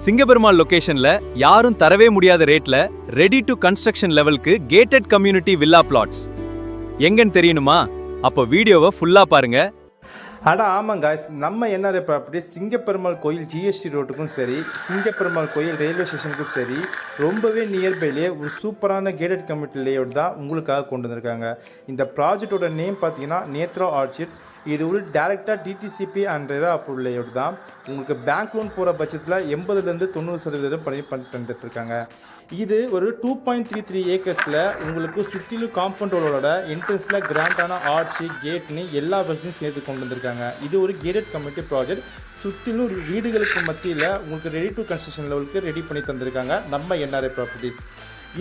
சிங்கபெருமாள் லொகேஷன்ல யாரும் தரவே முடியாத ரேட்ல ரெடி டு கன்ஸ்ட்ரக்ஷன் லெவலுக்கு கேட்டட் கம்யூனிட்டி வில்லா பிளாட்ஸ் எங்கன்னு தெரியணுமா? அப்போ வீடியோவை ஃபுல்லா பாருங்க. ஆமாங்க, நம்ம என்ஆர்ஐ ப்ராப்பர்ட்டி சிங்கப்பெருமாள் கோயில் ஜிஎஸ்டி ரோட்டுக்கும் சரி, சிங்கப்பெருமாள் கோயில் ரயில்வே ஸ்டேஷனுக்கும் சரி, ரொம்பவே நியர்பைலேயே ஒரு சூப்பரான கேட்டட் கம்யூனிட்டி லேஅவுட் தான் உங்களுக்காக கொண்டு வந்திருக்காங்க. இந்த ப்ராஜெக்டோட நேம் பார்த்தீங்கன்னா நேத்ரா ஆர்ச்சிட். இது ஒரு டேரெக்டாக DTCP and RERA approval layout தான். உங்களுக்கு பேங்க் லோன் போகிற பட்சத்தில் 80% 90% பண்ணி தந்துட்டுருக்காங்க. இது ஒரு 2.33 ஏக்கர்ஸில் உங்களுக்கு சுற்றிலும் காம்பவுண்டோட என்ட்ரன்ஸில் கிராண்டான ஆர்ச்சி கேட்னு எல்லா வசதியும் சேர்த்து கொண்டு வந்திருக்காங்க. இது ஒரு கேட்டட் கம்யூனிட்டி ப்ராஜெக்ட். சுற்றிலும் வீடுகளுக்கு மத்தியில் உங்களுக்கு ரெடி டு கன்ஸ்ட்ரக்ஷன் லெவலுக்கு ரெடி பண்ணி தந்திருக்காங்க நம்ம என்ஆர்ஐ ப்ராப்பர்ட்டிஸ்.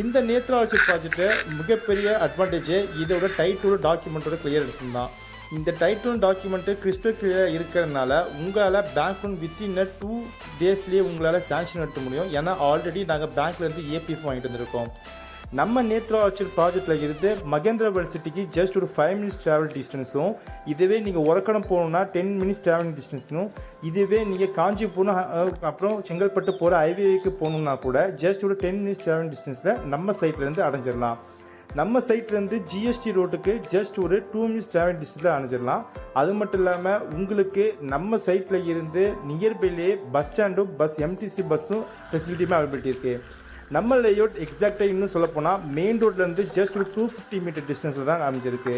இந்த நேத்ரா ஆர்ச்சிட் ப்ராஜெக்ட்டு மிகப்பெரிய அட்வான்டேஜ் இதோட டைட்டில் டாக்குமெண்ட்டோட கிளியரன்ஸ் தான். இந்த டைட்டில் டாக்குமெண்ட்டு கிறிஸ்டல் கிளியராக இருக்கிறதுனால உங்களால் பேங்க் லோன் வித்தின் 2 டேஸ்லேயே உங்களால் சாங்ஷன் எடுக்க முடியும். ஏன்னா ஆல்ரெடி நாங்கள் பேங்க்லேருந்து ஏபிஎஃப் வாங்கிட்டு வந்திருக்கோம். நம்ம நேத்ரா ஆர்ச்சிட் ப்ராஜெக்டில் இருந்து மகேந்திரபுரம் சிட்டிக்கு ஜஸ்ட் ஒரு 5 மினிட்ஸ் ட்ராவல் டிஸ்டன்ஸும், இதுவே நீங்கள் உரக்கடம் போகணுன்னா 10 மினிட்ஸ் ட்ராவலிங் டிஸ்டன்ஸும், இதுவே நீங்கள் காஞ்சிபுரம் அப்புறம் செங்கல்பட்டு போகிற ஹைவேக்கு போகணுன்னா கூட ஜஸ்ட் ஒரு 10 மினிட்ஸ் ட்ராவலிங் டிஸ்டன்ஸில் நம்ம சைட்லேருந்து அடைஞ்சிடலாம். நம்ம சைட்லேருந்து ஜிஎஸ்டி ரோட்டுக்கு ஜஸ்ட் ஒரு 2 மினிட்ஸ் ட்ராவல் டிஸ்டன்ஸில் அடைஞ்சிடலாம். அது மட்டும் இல்லாமல் உங்களுக்கு நம்ம சைட்டில் இருந்து நியர்பைலேயே பஸ் ஸ்டாண்டும் எம்டிசி பஸ்ஸும் ஃபெசிலிட்டியுமே அவைலபிலிட்டி இருக்குது. நம்ம லேஅவுட் எக்ஸாக்டாக இன்னும் சொல்லப்போனால் மெயின் ரோட்லேருந்து ஜஸ்ட் ஒரு 250 மீட்டர் டிஸ்டன்ஸில் தான் அமைஞ்சிருக்கு.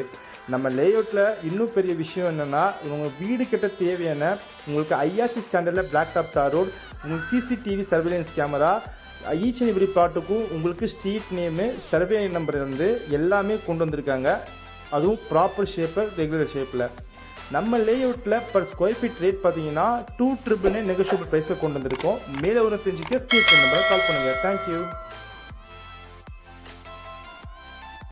நம்ம லேஅவுட்டில் இன்னும் பெரிய விஷயம் என்னென்னா, உங்கள் வீடு கிட்ட தேவையான உங்களுக்கு ஐஆர்சி ஸ்டாண்டர்டில் பிளாக் டாப் தார் ரோட், உங்களுக்கு CCTV surveillance camera, each and every பிளாட்டுக்கும் உங்களுக்கு ஸ்ட்ரீட் நேமு, சர்வே நம்பர் வந்து எல்லாமே கொண்டு வந்திருக்காங்க. அதுவும் ப்ராப்பர் ஷேப்பில், ரெகுலர் ஷேப்பில். நம்ம லேஅவுட்டில் பர் ஸ்கொயர் ஃபீட் ரேட் பார்த்தீங்கன்னா 2 ட்ரிபிள்னு நெகோஷியபிள் ப்ரைஸில் கொண்டு வந்திருக்கோம். மேலே ஒரு தெரிஞ்சுக்க ஸ்கிரீன் நம்பரை கால் பண்ணுங்கள். தேங்க்யூ.